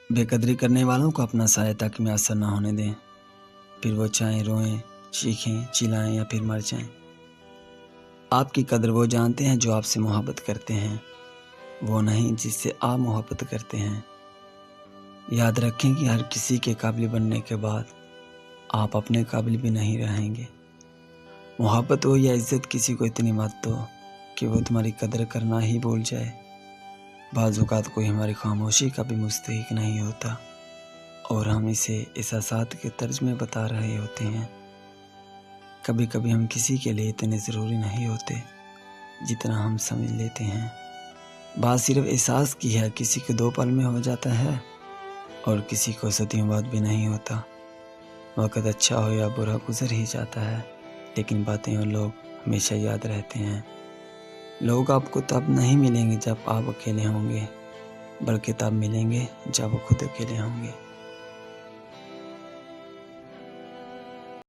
बेकदरी करने वालों को अपना सहायता में असर न होने दें, फिर वो चाहे रोएं, चीखें, चिल्लाएं या फिर मर जाएं। आपकी कदर वो जानते हैं जो आपसे मोहब्बत करते हैं, वो नहीं जिससे आप मोहब्बत करते हैं। याद रखें कि हर किसी के काबिल बनने के बाद आप अपने काबिल भी नहीं रहेंगे। मोहब्बत हो या इज़्ज़त किसी को इतनी मत दो कि वो तुम्हारी कदर करना ही भूल जाए। बाज़ औक़ात कोई हमारी खामोशी का भी मुस्तहिक नहीं होता और हम इसे एहसासात के तर्ज में बता रहे होते हैं। कभी कभी हम किसी के लिए इतने ज़रूरी नहीं होते जितना हम समझ लेते हैं। बात सिर्फ एहसास की है, किसी को 2 पल में हो जाता है और किसी को सदियों बाद भी नहीं होता। वक़्त अच्छा हो या बुरा गुज़र ही जाता है, लेकिन बातें और लोग हमेशा याद रहते हैं। लोग आपको तब नहीं मिलेंगे जब आप अकेले होंगे, बल्कि तब मिलेंगे जब वो खुद अकेले होंगे।